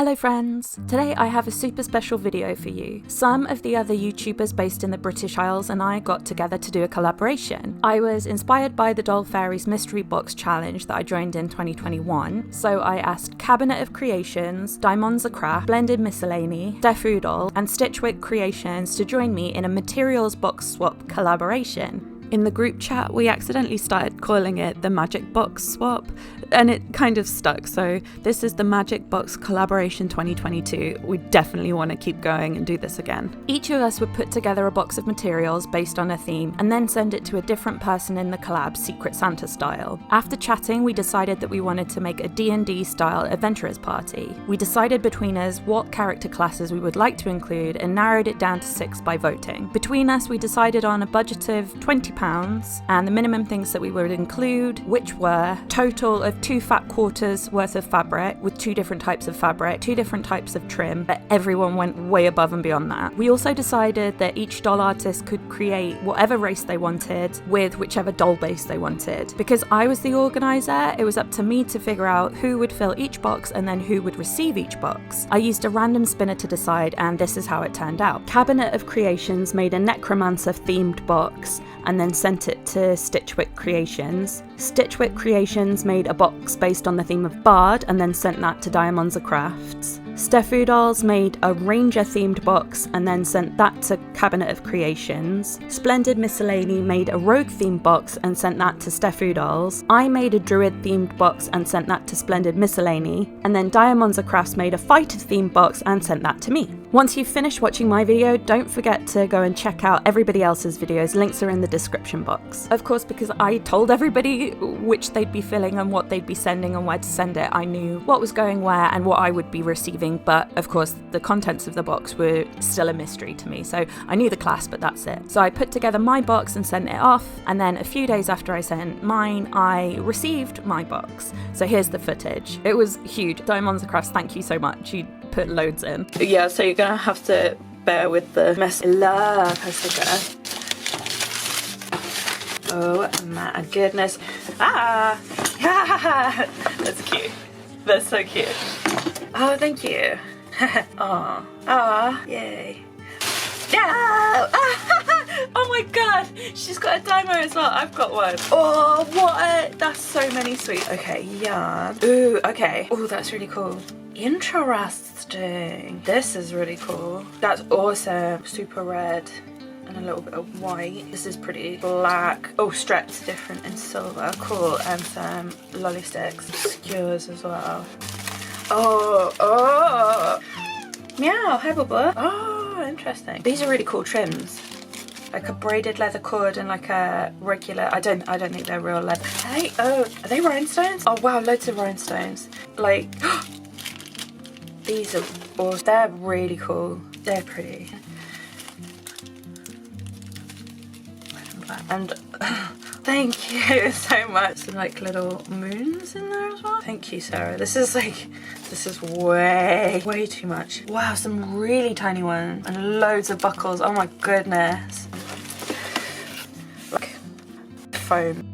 Hello friends! Today I have a super special video for you. Some of the other YouTubers based in the British Isles and I got together to do a collaboration. I was inspired by the Doll Fairies Mystery Box Challenge that I joined in 2021, so I asked Cabinet of Creations, Diamonds of Craft, Splendidmiscellany, Stephoodoll and Stitchwick Creations to join me in a materials box swap collaboration. In the group chat, we accidentally started calling it the Magic Box Swap, and it kind of stuck, so this is the Magic Box Collaboration 2022. We definitely want to keep going and do this again. Each of us would put together a box of materials based on a theme, and then send it to a different person in the collab, Secret Santa style. After chatting, we decided that we wanted to make a D&D style adventurers party. We decided between us what character classes we would like to include, and narrowed it down to 6 by voting. Between us, we decided on a budget of £20, and the minimum things that we would include, which were total of 2 fat quarters worth of fabric with 2 different types of fabric, 2 different types of trim, but everyone went way above and beyond that. We also decided that each doll artist could create whatever race they wanted with whichever doll base they wanted. Because I was the organizer, it was up to me to figure out who would fill each box and then who would receive each box. I used a random spinner to decide, and this is how it turned out. Cabinet of Creations made a necromancer themed box and then sent it to Stitchwick Creations. Stitchwick Creations made a box based on the theme of Bard and then sent that to Diamonds of Crafts. Stephoodoll made a Ranger themed box and then sent that to Cabinet of Creations. Splendidmiscellany made a Rogue themed box and sent that to Stephoodoll. I made a Druid themed box and sent that to Splendidmiscellany. And then Diamonds of Crafts made a Fighter themed box and sent that to me. Once you've finished watching my video, don't forget to go and check out everybody else's videos. Links are in the description box. Of course, because I told everybody which they'd be filling and what they'd be sending and where to send it, I knew what was going where and what I would be receiving, but of course the contents of the box were still a mystery to me, so I knew the class, but that's it. So I put together my box and sent it off, and then a few days after I sent mine, I received my box. So here's the footage. It was huge. Diamonds of Crafts, thank you so much. You put loads in. Yeah, so you're gonna have to bear with the mess. I love her sticker. Oh my goodness. Ah! That's cute. That's so cute. Oh, thank you. Aw. Aw. Yay. Yeah! Oh my god! She's got a dimo as well. I've got one. Oh, what? That's so many sweet. Okay, yeah. Ooh, okay. Ooh, that's really cool. Interesting. This is really cool. That's awesome. Super red and a little bit of white. This is pretty black. Oh, stripes are different in silver. Cool. And some lolly sticks. Skewers as well. Oh. Meow. Hi, Bubba. Oh, interesting. These are really cool trims. Like a braided leather cord and like a regular. I don't think they're real leather. Hey, oh, are they rhinestones? Oh wow, loads of rhinestones. Like. These are awesome. They're really cool. They're pretty. And thank you so much. Some like little moons in there as well. Thank you, Sarah. This is way too much. Wow, some really tiny ones and loads of buckles. Oh my goodness. Like foam.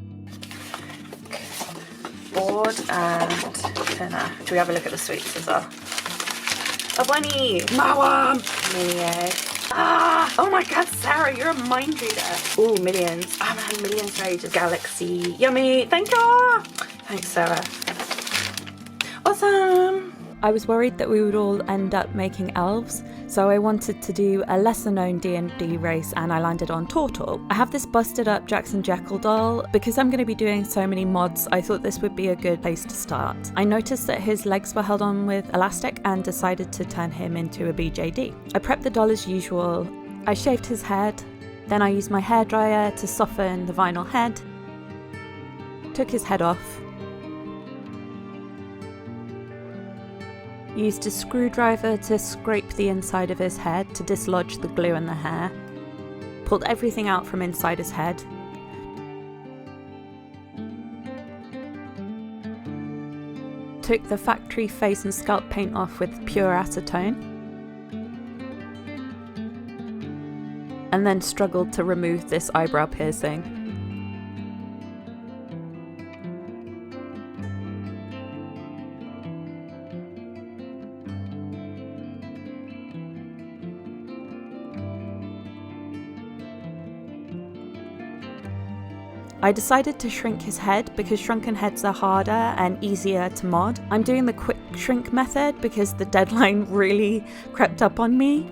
Board and thinner. Should we have a look at the sweets as well? A bunny! Mawam! Mini egg. Ah! Oh my god, Sarah, you're a mind reader. Ooh, millions. Oh man, millions rages. Galaxy. Yummy! Thank you! Thanks, Sarah. Awesome! I was worried that we would all end up making elves, so I wanted to do a lesser known D&D race, and I landed on Tortle. I have this busted up Jackson Jekyll doll. Because I'm going to be doing so many mods, I thought this would be a good place to start. I noticed that his legs were held on with elastic and decided to turn him into a BJD. I prepped the doll as usual. I shaved his head, then I used my hairdryer to soften the vinyl head, took his head off, used a screwdriver to scrape the inside of his head to dislodge the glue and the hair, pulled everything out from inside his head, took the factory face and scalp paint off with pure acetone, and then struggled to remove this eyebrow piercing. I decided to shrink his head because shrunken heads are harder and easier to mod. I'm doing the quick shrink method because the deadline really crept up on me.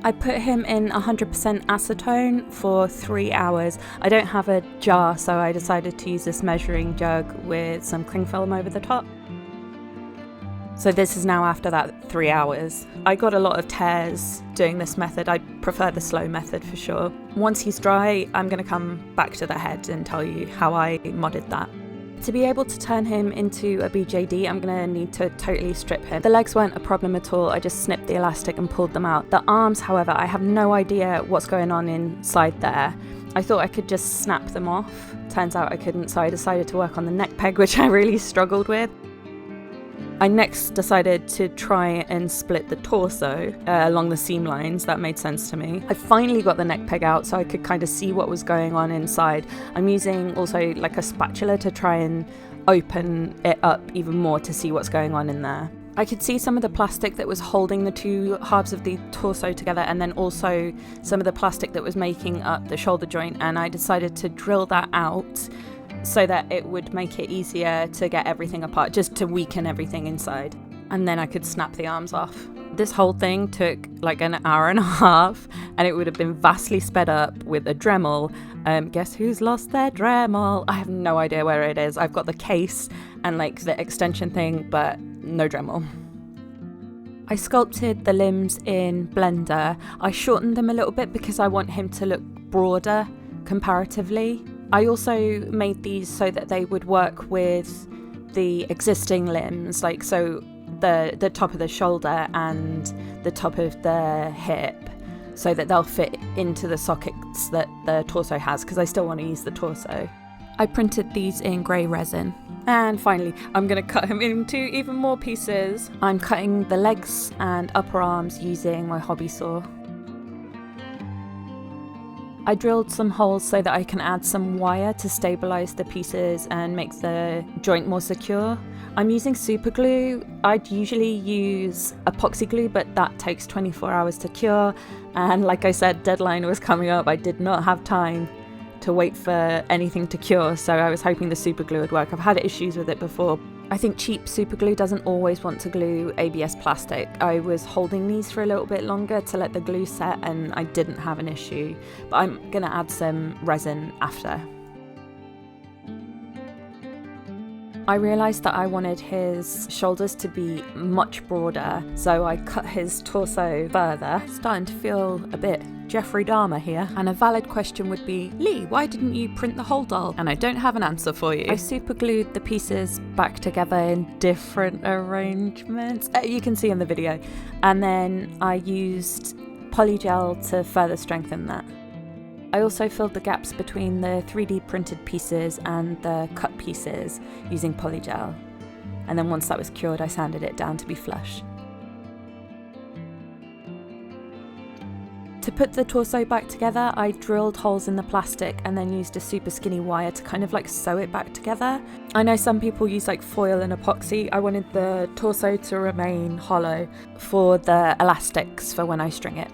I put him in 100% acetone for 3 hours. I don't have a jar, so I decided to use this measuring jug with some cling film over the top. So this is now after that 3 hours. I got a lot of tears doing this method. I prefer the slow method for sure. Once he's dry, I'm going to come back to the head and tell you how I modded that. To be able to turn him into a BJD, I'm going to need to totally strip him. The legs weren't a problem at all, I just snipped the elastic and pulled them out. The arms, however, I have no idea what's going on inside there. I thought I could just snap them off. Turns out I couldn't, so I decided to work on the neck peg, which I really struggled with. I next decided to try and split the torso along the seam lines. That made sense to me. I finally got the neck peg out so I could kind of see what was going on inside. I'm using also like a spatula to try and open it up even more to see what's going on in there. I could see some of the plastic that was holding the two halves of the torso together, and then also some of the plastic that was making up the shoulder joint, and I decided to drill that out so that it would make it easier to get everything apart, just to weaken everything inside. And then I could snap the arms off. This whole thing took like an hour and a half, and it would have been vastly sped up with a Dremel. Guess who's lost their Dremel? I have no idea where it is. I've got the case and like the extension thing, but no Dremel. I sculpted the limbs in Blender. I shortened them a little bit because I want him to look broader comparatively. I also made these so that they would work with the existing limbs, like so the top of the shoulder and the top of the hip, so that they'll fit into the sockets that the torso has, because I still want to use the torso. I printed these in grey resin. And finally, I'm going to cut him into even more pieces. I'm cutting the legs and upper arms using my hobby saw. I drilled some holes so that I can add some wire to stabilise the pieces and make the joint more secure. I'm using super glue. I'd usually use epoxy glue, but that takes 24 hours to cure. And like I said, deadline was coming up. I did not have time to wait for anything to cure, so I was hoping the super glue would work. I've had issues with it before. I think cheap super glue doesn't always want to glue ABS plastic. I was holding these for a little bit longer to let the glue set and I didn't have an issue, but I'm gonna add some resin after. I realised that I wanted his shoulders to be much broader, so I cut his torso further. Starting to feel a bit Jeffrey Dahmer here. And a valid question would be, Lee, why didn't you print the whole doll? And I don't have an answer for you. I super glued the pieces back together in different arrangements. You can see in the video. And then I used polygel to further strengthen that. I also filled the gaps between the 3D printed pieces and the cut pieces using polygel. And then once that was cured, I sanded it down to be flush. To put the torso back together, I drilled holes in the plastic and then used a super skinny wire to kind of like sew it back together. I know some people use like foil and epoxy. I wanted the torso to remain hollow for the elastics for when I string it.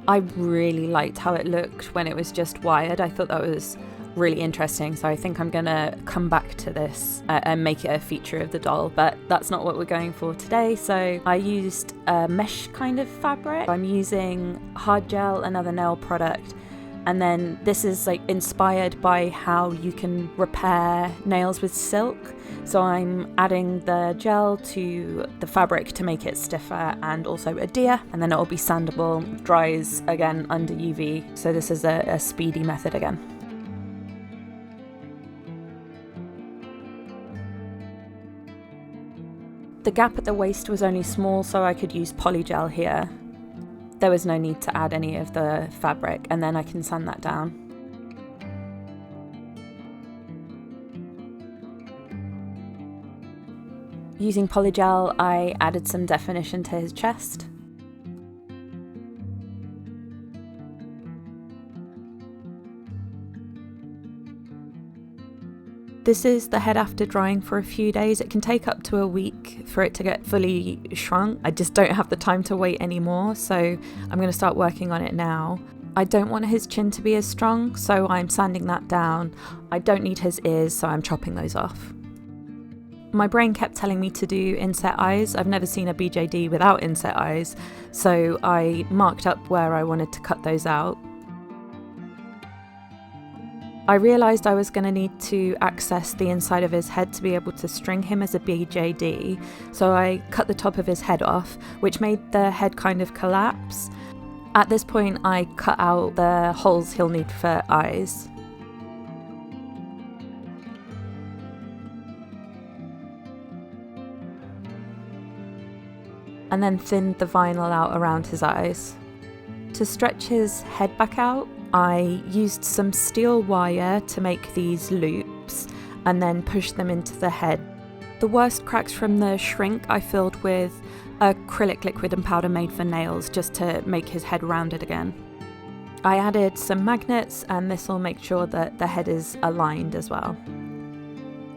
I really liked how it looked when it was just wired. I thought that was really interesting, so I think I'm gonna come back to this and make it a feature of the doll, but that's not what we're going for today. So I used a mesh kind of fabric. I'm using hard gel, another nail product, and then this is like inspired by how you can repair nails with silk. So I'm adding the gel to the fabric to make it stiffer and also adhere, and then it will be sandable, dries again under UV. So this is a speedy method again. The gap at the waist was only small, so I could use polygel here. There was no need to add any of the fabric, and then I can sand that down. Using polygel, I added some definition to his chest. This is the head after drying for a few days. It can take up to a week for it to get fully shrunk. I just don't have the time to wait anymore, so I'm going to start working on it now. I don't want his chin to be as strong, so I'm sanding that down. I don't need his ears, so I'm chopping those off. My brain kept telling me to do inset eyes. I've never seen a BJD without inset eyes, so I marked up where I wanted to cut those out. I realised I was going to need to access the inside of his head to be able to string him as a BJD, so I cut the top of his head off, which made the head kind of collapse. At this point, I cut out the holes he'll need for eyes. And then thinned the vinyl out around his eyes. To stretch his head back out, I used some steel wire to make these loops and then pushed them into the head. The worst cracks from the shrink I filled with acrylic liquid and powder made for nails just to make his head rounded again. I added some magnets, and this will make sure that the head is aligned as well.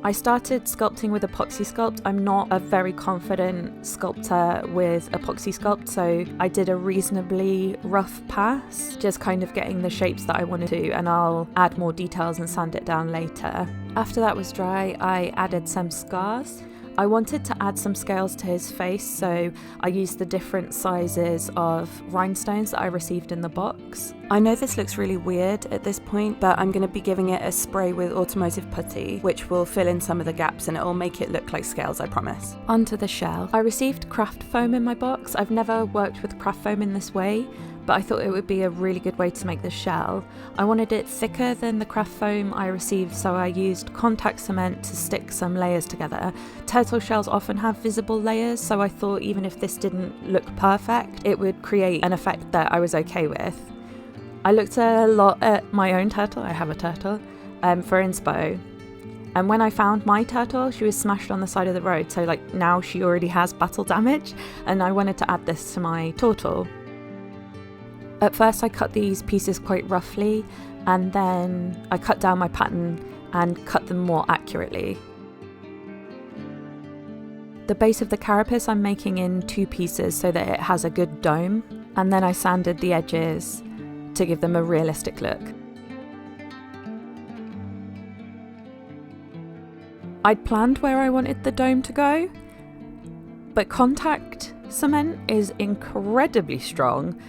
I started sculpting with epoxy sculpt. I'm not a very confident sculptor with epoxy sculpt, so I did a reasonably rough pass, just kind of getting the shapes that I wanted to, and I'll add more details and sand it down later. After that was dry, I added some scars. I wanted to add some scales to his face, so I used the different sizes of rhinestones that I received in the box. I know this looks really weird at this point, but I'm going to be giving it a spray with automotive putty, which will fill in some of the gaps and it will make it look like scales, I promise. Onto the shell. I received craft foam in my box. I've never worked with craft foam in this way, but I thought it would be a really good way to make the shell. I wanted it thicker than the craft foam I received, so I used contact cement to stick some layers together. Turtle shells often have visible layers, so I thought even if this didn't look perfect, it would create an effect that I was okay with. I looked a lot at my own turtle, I have a turtle, for inspo. And when I found my turtle, she was smashed on the side of the road, so like now she already has battle damage, and I wanted to add this to my Tortle. At first I cut these pieces quite roughly, and then I cut down my pattern and cut them more accurately. The base of the carapace I'm making in 2 pieces so that it has a good dome, and then I sanded the edges to give them a realistic look. I'd planned where I wanted the dome to go, but contact cement is incredibly strong.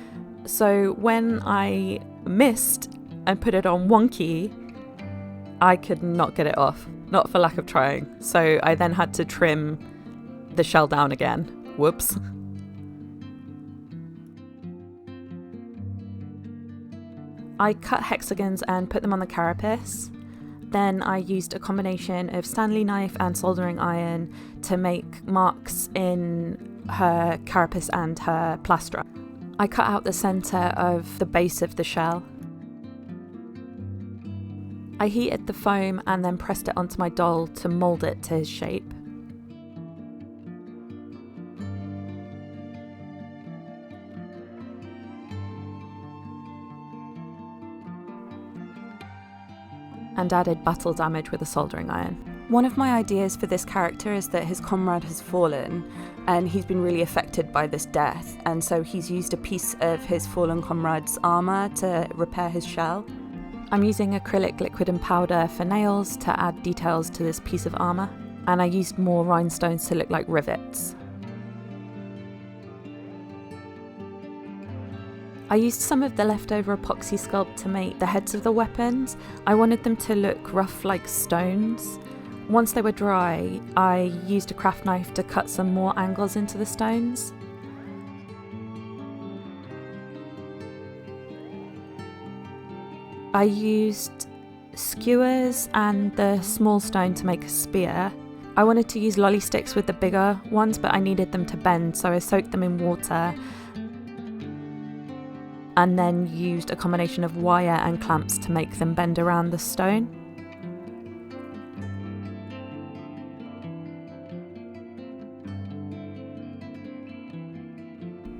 So when I missed and put it on wonky, I could not get it off, not for lack of trying. So I then had to trim the shell down again. Whoops. I cut hexagons and put them on the carapace. Then I used a combination of Stanley knife and soldering iron to make marks in her carapace and her plaster. I cut out the centre of the base of the shell. I heated the foam and then pressed it onto my doll to mould it to his shape. And added battle damage with a soldering iron. One of my ideas for this character is that his comrade has fallen and he's been really affected by this death, and so he's used a piece of his fallen comrade's armour to repair his shell. I'm using acrylic liquid and powder for nails to add details to this piece of armour, and I used more rhinestones to look like rivets. I used some of the leftover epoxy sculpt to make the heads of the weapons. I wanted them to look rough like stones. Once they were dry, I used a craft knife to cut some more angles into the stones. I used skewers and the small stone to make a spear. I wanted to use lolly sticks with the bigger ones, but I needed them to bend, so I soaked them in water and then used a combination of wire and clamps to make them bend around the stone.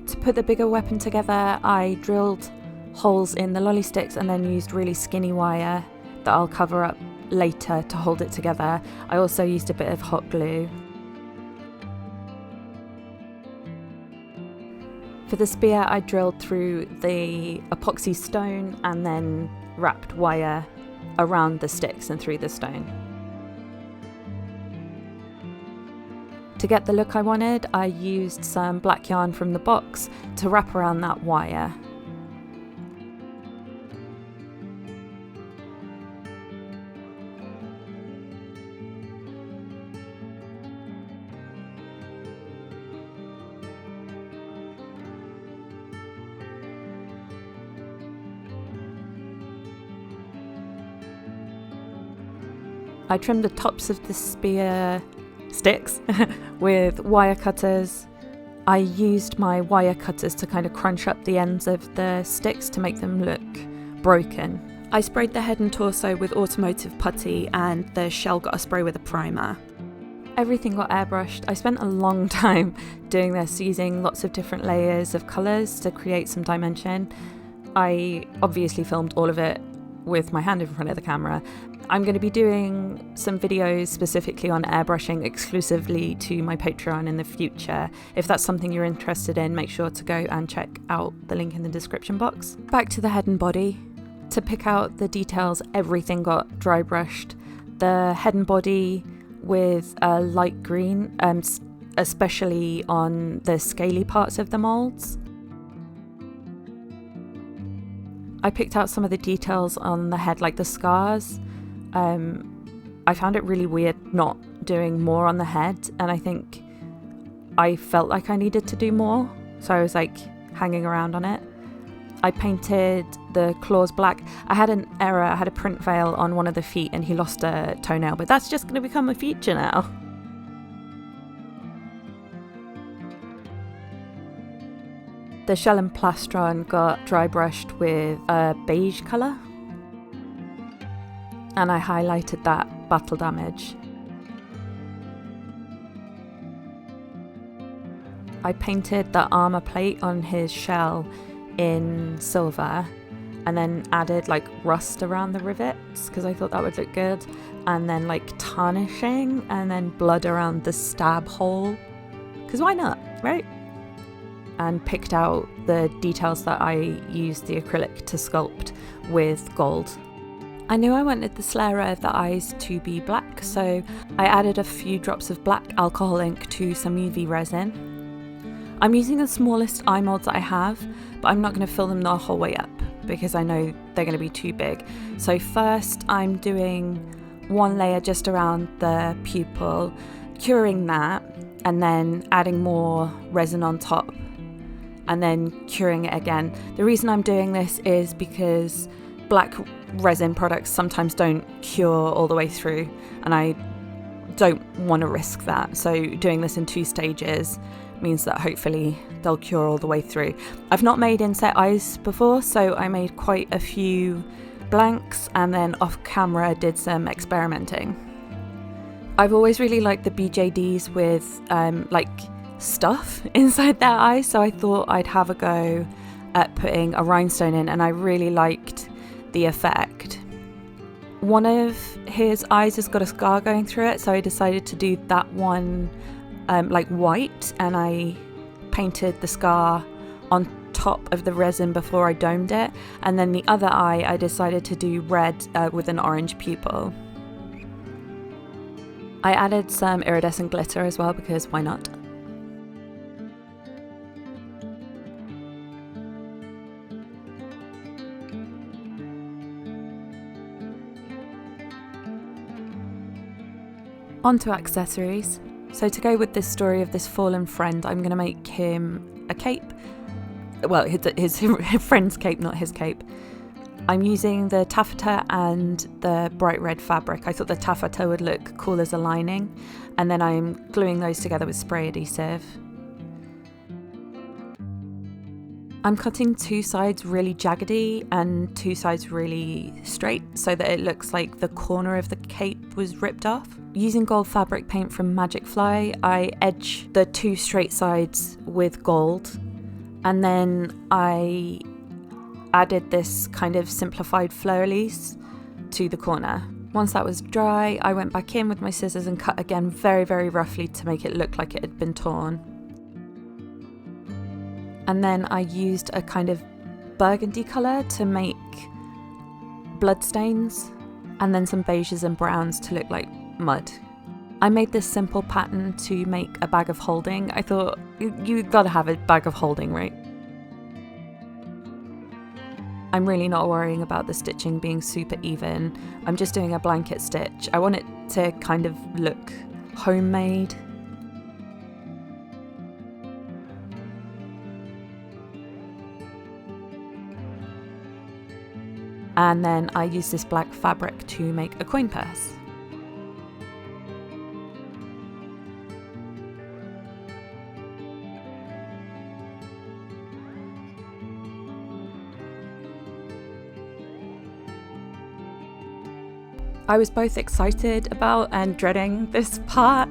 To put the bigger weapon together, I drilled holes in the lolly sticks and then used really skinny wire that I'll cover up later to hold it together. I also used a bit of hot glue. For the spear, I drilled through the epoxy stone and then wrapped wire around the sticks and through the stone. To get the look I wanted, I used some black yarn from the box to wrap around that wire. I trimmed the tops of the spear sticks with wire cutters. I used my wire cutters to kind of crunch up the ends of the sticks to make them look broken. I sprayed the head and torso with automotive putty and the shell got a spray with a primer. Everything got airbrushed. I spent a long time doing this, using lots of different layers of colours to create some dimension. I obviously filmed all of it with my hand in front of the camera. I'm going to be doing some videos specifically on airbrushing exclusively to my Patreon in the future. If that's something you're interested in, make sure to go and check out the link in the description box. Back to the head and body. To pick out the details, everything got dry brushed. The head and body with a light green, especially on the scaly parts of the moulds. I picked out some of the details on the head, like the scars. I found it really weird not doing more on the head, and I think I felt like I needed to do more, so I was like hanging around on it. I painted the claws black. I had an error, I had a print veil on one of the feet and he lost a toenail, but that's just going to become a feature now. The shell and plastron got dry brushed with a beige colour, and I highlighted that battle damage. I painted the armour plate on his shell in silver and then added like rust around the rivets because I thought that would look good, and then like tarnishing and then blood around the stab hole because why not, right? And picked out the details that I used the acrylic to sculpt with gold. I knew I wanted the sclera of the eyes to be black, so I added a few drops of black alcohol ink to some UV resin. I'm using the smallest eye molds that I have, but I'm not going to fill them the whole way up because I know they're going to be too big. So first I'm doing one layer just around the pupil, curing that, and then adding more resin on top, and then curing it again. The reason I'm doing this is because black resin products sometimes don't cure all the way through, and I don't want to risk that. So doing this in 2 stages means that hopefully they'll cure all the way through. I've not made inset eyes before, so I made quite a few blanks and then off camera did some experimenting. I've always really liked the BJDs with like stuff inside their eyes, so I thought I'd have a go at putting a rhinestone in, and I really liked the effect. One of his eyes has got a scar going through it, so I decided to do that one like white, and I painted the scar on top of the resin before I domed it, and then the other eye I decided to do red with an orange pupil. I added some iridescent glitter as well because why not? On to accessories. So to go with this story of this fallen friend, I'm going to make him a cape. Well, his friend's cape, not his cape. I'm using the taffeta and the bright red fabric. I thought the taffeta would look cool as a lining, and then I'm gluing those together with spray adhesive. I'm cutting 2 sides really jaggedy and 2 sides really straight so that it looks like the corner of the cape was ripped off. Using gold fabric paint from Magic Fly, I edge the 2 straight sides with gold, and then I added this kind of simplified fleur-de-lis to the corner. Once that was dry, I went back in with my scissors and cut again very, very roughly to make it look like it had been torn. And then I used a kind of burgundy colour to make bloodstains, and then some beiges and browns to look like mud. I made this simple pattern to make a bag of holding. I thought, you gotta have a bag of holding, right? I'm really not worrying about the stitching being super even. I'm just doing a blanket stitch. I want it to kind of look homemade. And then I use this black fabric to make a coin purse. I was both excited about and dreading this part.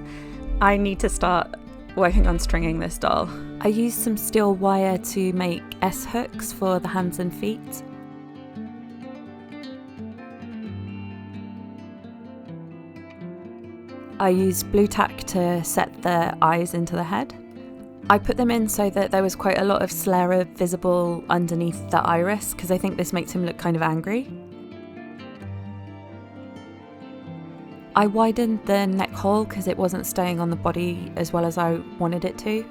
I need to start working on stringing this doll. I used some steel wire to make S-hooks for the hands and feet. I used blue tack to set the eyes into the head. I put them in so that there was quite a lot of sclera visible underneath the iris, because I think this makes him look kind of angry. I widened the neck hole because it wasn't staying on the body as well as I wanted it to.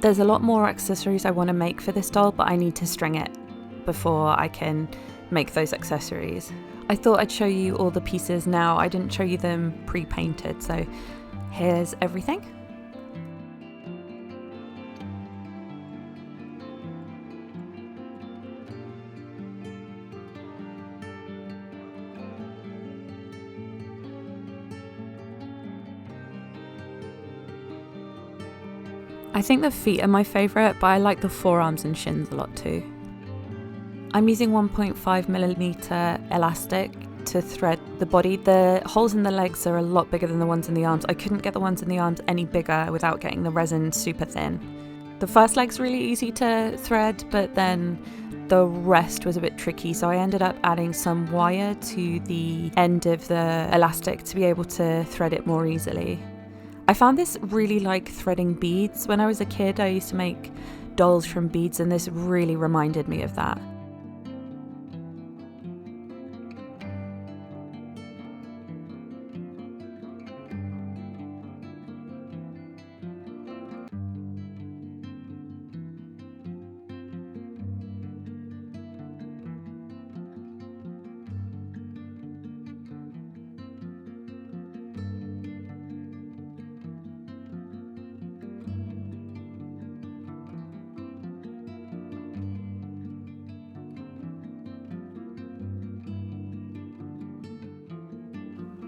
There's a lot more accessories I want to make for this doll, but I need to string it before I can make those accessories. I thought I'd show you all the pieces now. I didn't show you them pre-painted, so here's everything. I think the feet are my favourite, but I like the forearms and shins a lot too. I'm using 1.5mm elastic to thread the body. The holes in the legs are a lot bigger than the ones in the arms. I couldn't get the ones in the arms any bigger without getting the resin super thin. The first leg's really easy to thread, but then the rest was a bit tricky, so I ended up adding some wire to the end of the elastic to be able to thread it more easily. I found this really like threading beads. When I was a kid, I used to make dolls from beads, and this really reminded me of that.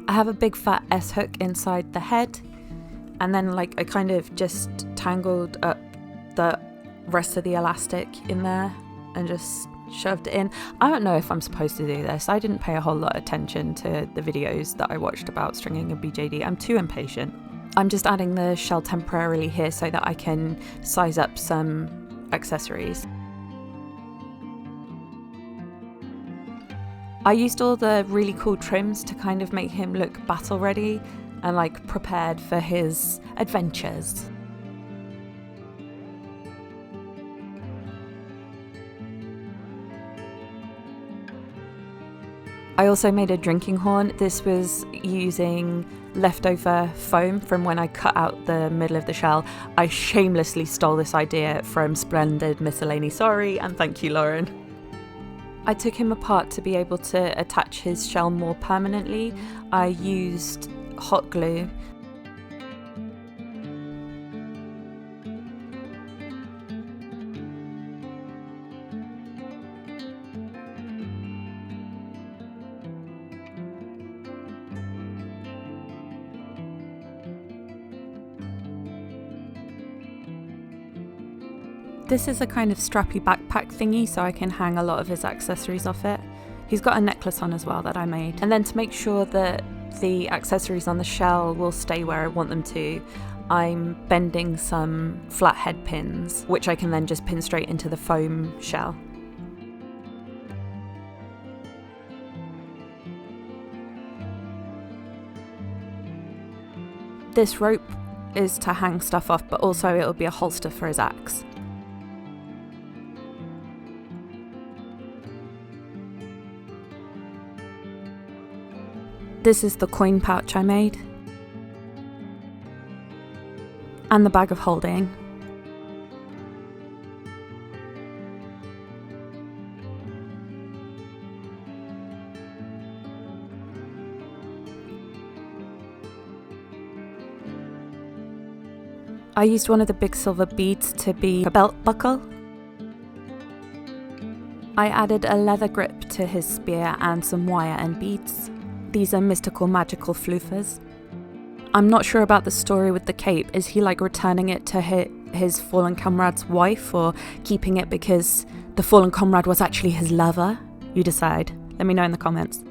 I have a big fat S-hook inside the head, and then I kind of just tangled up the rest of the elastic in there and just shoved it in. I don't know if I'm supposed to do this. I didn't pay a whole lot of attention to the videos that I watched about stringing a BJD. I'm too impatient. I'm just adding the shell temporarily here so that I can size up some accessories. I used all the really cool trims to kind of make him look battle ready and prepared for his adventures. I also made a drinking horn. This was using leftover foam from when I cut out the middle of the shell. I shamelessly stole this idea from Splendidmiscellany, sorry, and thank you, Lauren. I took him apart to be able to attach his shell more permanently. I used hot glue. This is a kind of strappy backpack thingy, so I can hang a lot of his accessories off it. He's got a necklace on as well that I made. And then to make sure that the accessories on the shell will stay where I want them to, I'm bending some flathead pins, which I can then just pin straight into the foam shell. This rope is to hang stuff off, but also it'll be a holster for his axe. This is the coin pouch I made. And the bag of holding. I used one of the big silver beads to be a belt buckle. I added a leather grip to his spear and some wire and beads. These are mystical magical floofers. I'm not sure about the story with the cape. Is he like returning it to his fallen comrade's wife, or keeping it because the fallen comrade was actually his lover? You decide. Let me know in the comments.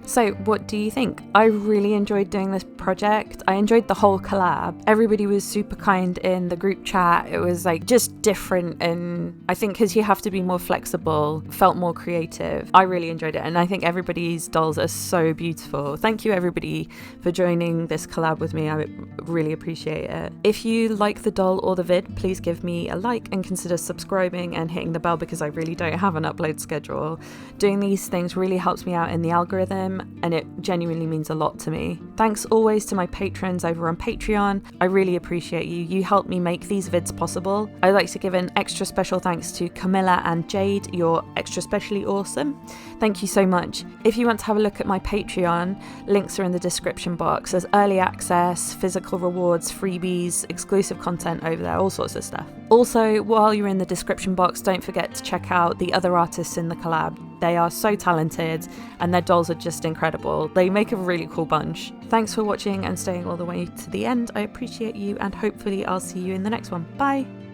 So what do you think? I really enjoyed doing this project. I enjoyed the whole collab. Everybody was super kind in the group chat. It was like just different, and I think because you have to be more flexible, felt more creative. I really enjoyed it, and I think everybody's dolls are so beautiful. Thank you everybody for joining this collab with me. I really appreciate it. If you like the doll or the vid, please give me a like and consider subscribing and hitting the bell, because I really don't have an upload schedule. Doing these things really helps me out in the algorithm, and it genuinely means a lot to me. Thanks always to my patrons over on Patreon. I really appreciate you. You help me make these vids possible. I'd like to give an extra special thanks to Camilla and Jade. You're extra specially awesome. Thank you so much. If you want to have a look at my Patreon, links are in the description box. There's early access, physical rewards, freebies, exclusive content over there, all sorts of stuff. Also, while you're in the description box, don't forget to check out the other artists in the collab. They are so talented and their dolls are just incredible. They make a really cool bunch. Thanks for watching and staying all the way to the end. I appreciate you, and hopefully I'll see you in the next one. Bye!